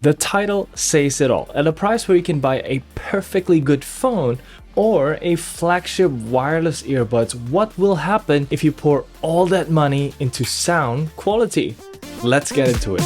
The title says it all. At a price where you can buy a perfectly good phone or a flagship wireless earbuds, what will happen if you pour all that money into sound quality? Let's get into it.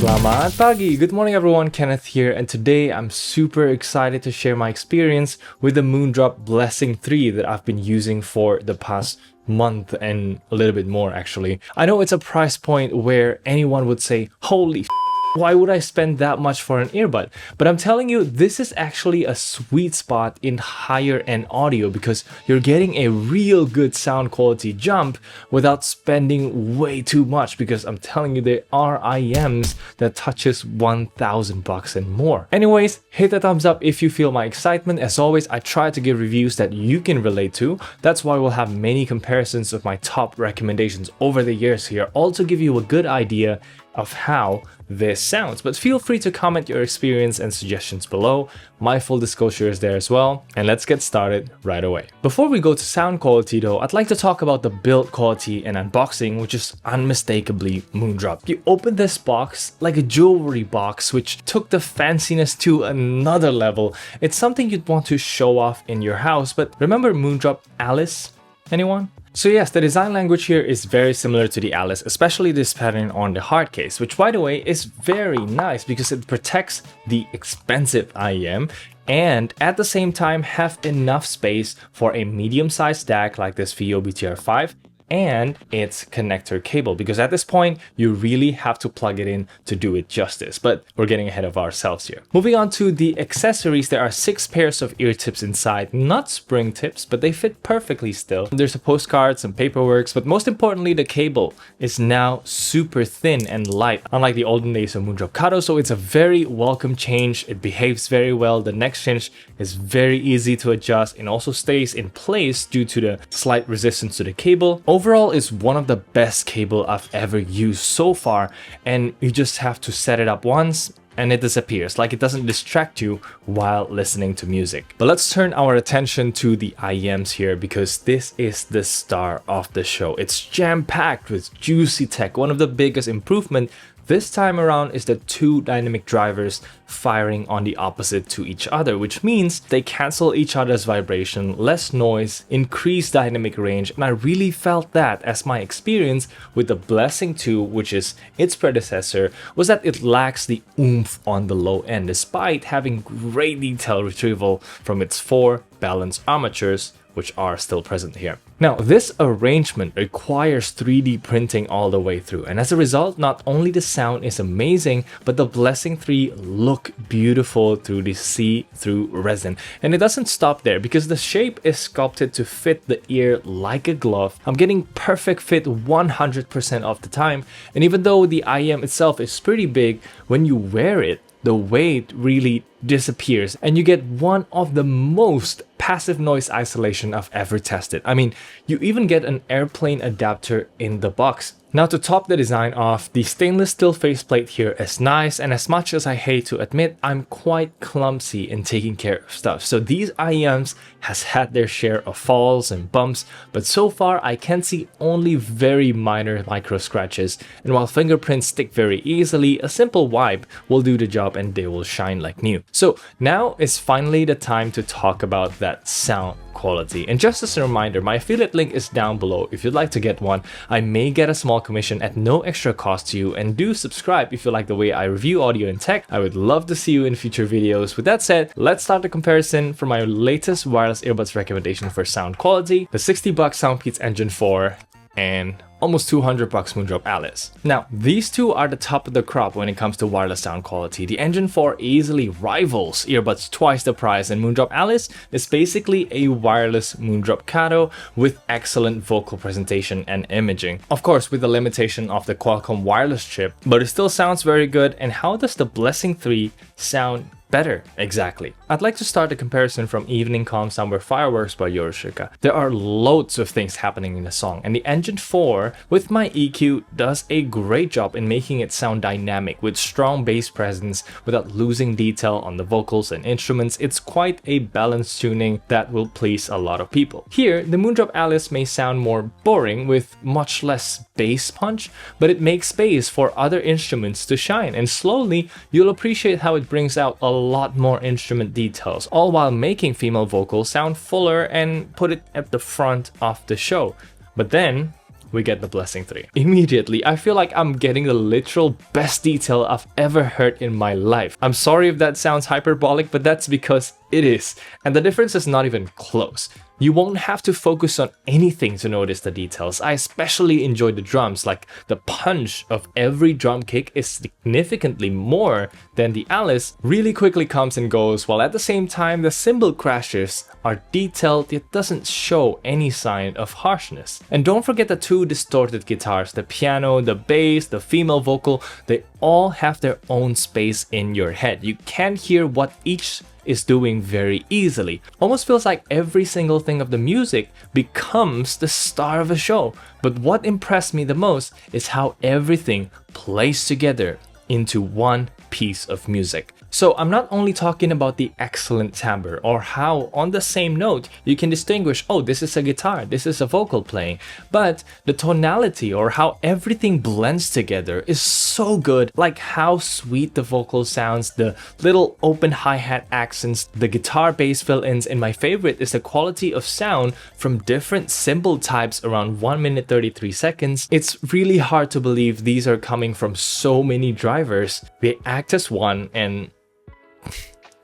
Selamat pagi! Good morning everyone, Kenneth here, and today I'm super excited to share my experience with the Moondrop Blessing3 that I've been using for the past month and a little bit more actually. I know it's a price point where anyone would say, holy why would I spend that much for an earbud? But I'm telling you, this is actually a sweet spot in higher end audio because you're getting a real good sound quality jump without spending way too much, because I'm telling you, there are IEMs that touches $1,000 and more. Anyways, hit the thumbs up if you feel my excitement. As always, I try to give reviews that you can relate to. That's why we'll have many comparisons of my top recommendations over the years here, all to give you a good idea of how this sounds. But feel free to comment your experience and suggestions below. My full disclosure is there as well. And let's get started right away. Before we go to sound quality though, I'd like to talk about the build quality and unboxing, which is unmistakably Moondrop. You open this box like a jewelry box, which took the fanciness to another level. It's something you'd want to show off in your house. But remember Moondrop Alice? Anyone? So yes, the design language here is very similar to the Alice, especially this pattern on the hard case, which by the way is very nice because it protects the expensive IEM and at the same time have enough space for a medium-sized DAC like this VO BTR5 and its connector cable, because at this point you really have to plug it in to do it justice, but we're getting ahead of ourselves here. Moving on to the accessories, there are 6 pairs of ear tips inside, not spring tips, but they fit perfectly still. There's a postcard, some paperwork, but most importantly the cable is now super thin and light, unlike the olden days of Moondrop Kato, so it's a very welcome change. It behaves very well. The neck cinch is very easy to adjust and also stays in place due to the slight resistance to the cable. Overall, it's one of the best cable I've ever used so far, and you just have to set it up once and it disappears, like it doesn't distract you while listening to music. But let's turn our attention to the IEMs here, because this is the star of the show. It's jam-packed with juicy tech. One of the biggest improvements this time around is the 2 dynamic drivers firing on the opposite to each other, which means they cancel each other's vibration, less noise, increased dynamic range, and I really felt that as my experience with the Blessing2, which is its predecessor, was that it lacks the oomph on the low end, despite having great detail retrieval from its 4 balanced armatures, which are still present here. Now, this arrangement requires 3D printing all the way through, and as a result, not only the sound is amazing, but the Blessing3 look beautiful through the see-through resin. And it doesn't stop there, because the shape is sculpted to fit the ear like a glove. I'm getting perfect fit 100% of the time, and even though the IEM itself is pretty big, when you wear it, the weight really disappears and you get one of the most passive noise isolation I've ever tested. I mean, you even get an airplane adapter in the box. Now, to top the design off, the stainless steel faceplate here is nice, and as much as I hate to admit, I'm quite clumsy in taking care of stuff. So these IEMs has had their share of falls and bumps, but so far I can see only very minor micro scratches, and while fingerprints stick very easily, a simple wipe will do the job and they will shine like new. So now is finally the time to talk about that sound quality. And just as a reminder, my affiliate link is down below if you'd like to get one. I may get a small commission at no extra cost to you, and do subscribe if you like the way I review audio and tech. I would love to see you in future videos. With that said, let's start the comparison for my latest wireless earbuds recommendation for sound quality, the $60 Soundpeats Engine 4 and almost $200 Moondrop Alice. Now, these two are the top of the crop when it comes to wireless sound quality. The Engine 4 easily rivals earbuds twice the price, and Moondrop Alice is basically a wireless Moondrop Kato with excellent vocal presentation and imaging. Of course, with the limitation of the Qualcomm wireless chip, but it still sounds very good. And how does the Blessing3 sound better exactly? I'd like to start the comparison from Evening Calm Somber Fireworks by Yorushika. There are loads of things happening in the song, and the Engine 4 with my EQ does a great job in making it sound dynamic with strong bass presence without losing detail on the vocals and instruments. It's quite a balanced tuning that will please a lot of people. Here, the Moondrop Alice may sound more boring with much less bass punch, but it makes space for other instruments to shine, and slowly you'll appreciate how it brings out a lot more instrument details, all while making female vocals sound fuller and put it at the front of the show. But then we get the Blessing3. Immediately, I feel like I'm getting the literal best detail I've ever heard in my life. I'm sorry if that sounds hyperbolic, but that's because it is, and the difference is not even close. You won't have to focus on anything to notice the details. I especially enjoy the drums, like the punch of every drum kick is significantly more than the Alice, really quickly comes and goes, while at the same time the cymbal crashes are detailed yet doesn't show any sign of harshness. And don't forget the two distorted guitars, the piano, the bass, the female vocal, they all have their own space in your head. You can hear what each is doing very easily. Almost feels like every single thing of the music becomes the star of a show. But what impressed me the most is how everything plays together into one piece of music. So I'm not only talking about the excellent timbre or how on the same note you can distinguish, oh, this is a guitar, this is a vocal playing, but the tonality or how everything blends together is so good, like how sweet the vocal sounds, the little open hi-hat accents, the guitar bass fill-ins, and my favorite is the quality of sound from different cymbal types around 1 minute 33 seconds. It's really hard to believe these are coming from so many drivers. They act as one, and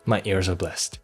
my ears are blessed.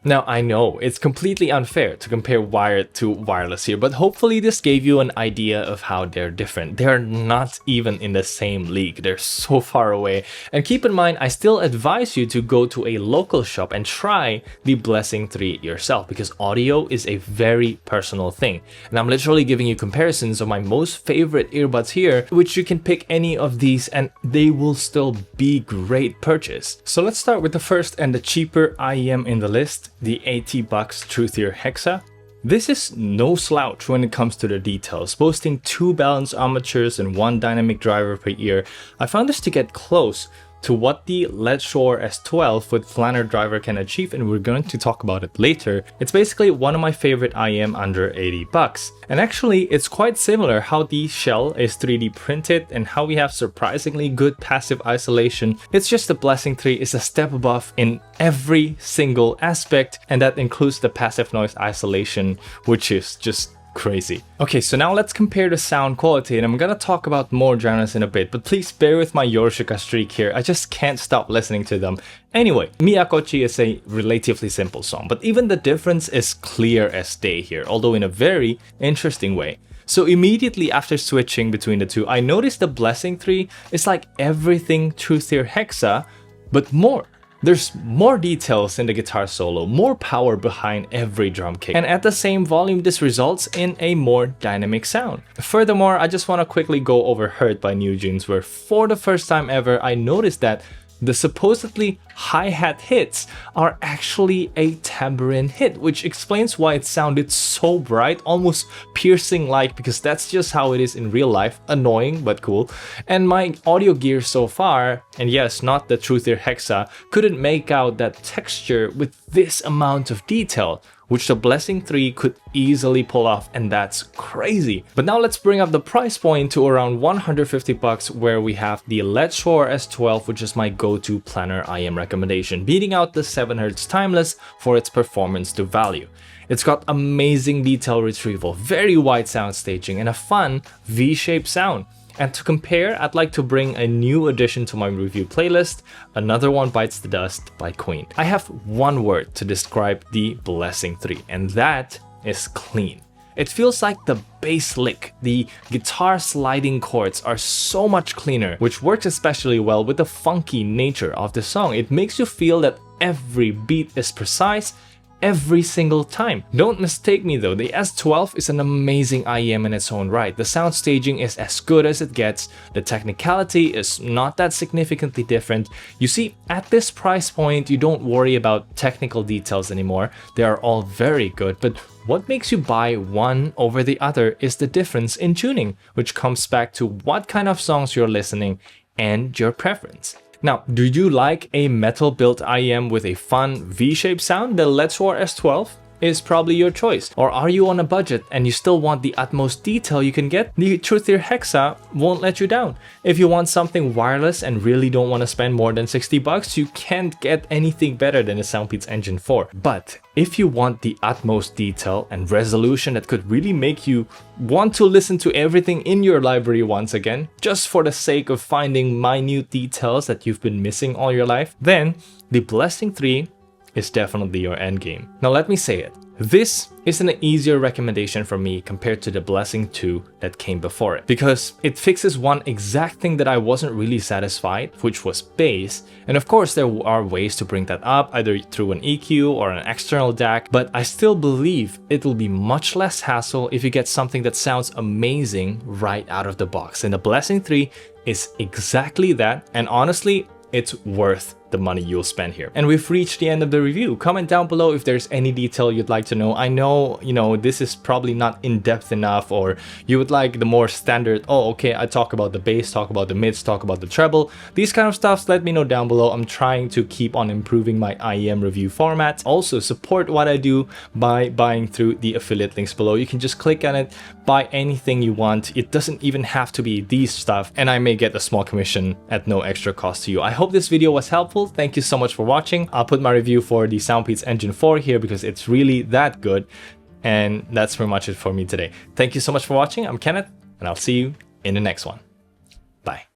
Now, I know it's completely unfair to compare wired to wireless here, but hopefully this gave you an idea of how they're different. They're not even in the same league. They're so far away. And keep in mind, I still advise you to go to a local shop and try the Blessing3 yourself, because audio is a very personal thing. And I'm literally giving you comparisons of my most favorite earbuds here, which you can pick any of these and they will still be great purchase. So let's start with the first and the cheaper IEM in the list, the $80 Truthear Hexa. This is no slouch when it comes to the details, boasting 2 balanced armatures and 1 dynamic driver per ear. I found this to get close to what the Letshuoer S12 with planar driver can achieve, and we're going to talk about it later. It's basically one of my favorite IEM under $80. And actually, it's quite similar how the shell is 3D printed and how we have surprisingly good passive isolation. It's just the Blessing3 is a step above in every single aspect, and that includes the passive noise isolation, which is just crazy. Okay, so now let's compare the sound quality, and I'm gonna talk about more genres in a bit, but please bear with my Yorushika streak here. I just can't stop listening to them. Anyway, Miyakochi is a relatively simple song, but even the difference is clear as day here, although in a very interesting way. So immediately after switching between the two, I noticed the Blessing3 is like everything Truthear Hexa, but more. There's more details in the guitar solo, more power behind every drum kick, and at the same volume this results in a more dynamic sound. Furthermore, I just want to quickly go over Hurt by NewJeans, where for the first time ever I noticed that the supposedly hi-hat hits are actually a tambourine hit, which explains why it sounded so bright, almost piercing-like, because that's just how it is in real life. Annoying, but cool. And my audio gear so far, and yes, not the Truthear Hexa, couldn't make out that texture with this amount of detail, which the Blessing3 could easily pull off, and that's crazy. But now let's bring up the price point to around $150, where we have the Letshuoer S12, which is my go-to planar IEM recommendation, beating out the 7Hz Timeless for its performance to value. It's got amazing detail retrieval, very wide sound staging, and a fun V-shaped sound. And to compare, I'd like to bring a new addition to my review playlist, Another One Bites the Dust by Queen. I have one word to describe the Blessing3, and that is clean. It feels like the bass lick, the guitar sliding chords are so much cleaner, which works especially well with the funky nature of the song. It makes you feel that every beat is precise, every single time. Don't mistake me though, the S12 is an amazing IEM in its own right. The sound staging is as good as it gets, the technicality is not that significantly different. You see, at this price point, you don't worry about technical details anymore. They are all very good, but what makes you buy one over the other is the difference in tuning, which comes back to what kind of songs you're listening and your preference. Now, do you like a metal-built IEM with a fun V-shaped sound? The Letshuoer S12 is probably your choice. Or are you on a budget and you still want the utmost detail you can get? The Truthear Hexa won't let you down. If you want something wireless and really don't want to spend more than 60 bucks, you can't get anything better than the Soundpeats Engine 4. But if you want the utmost detail and resolution that could really make you want to listen to everything in your library once again, just for the sake of finding minute details that you've been missing all your life, then the Blessing 3 is definitely your endgame. Now let me say it, this is an easier recommendation for me compared to the Blessing 2 that came before it, because it fixes one exact thing that I wasn't really satisfied, which was bass. And of course there are ways to bring that up, either through an EQ or an external DAC, but I still believe it'll be much less hassle if you get something that sounds amazing right out of the box. And the Blessing 3 is exactly that, and honestly, it's worth the money you'll spend here. And we've reached the end of the review. Comment down below if there's any detail you'd like to know. I know, this is probably not in-depth enough, or you would like the more standard, oh, okay, I talk about the bass, talk about the mids, talk about the treble. These kind of stuffs, let me know down below. I'm trying to keep on improving my IEM review format. Also, support what I do by buying through the affiliate links below. You can just click on it, buy anything you want. It doesn't even have to be these stuff, and I may get a small commission at no extra cost to you. I hope this video was helpful. Thank you so much for watching. I'll put my review for the Soundpeats Engine 4 here because it's really that good. And that's pretty much it for me today. Thank you so much for watching. I'm Kenneth, and I'll see you in the next one. Bye.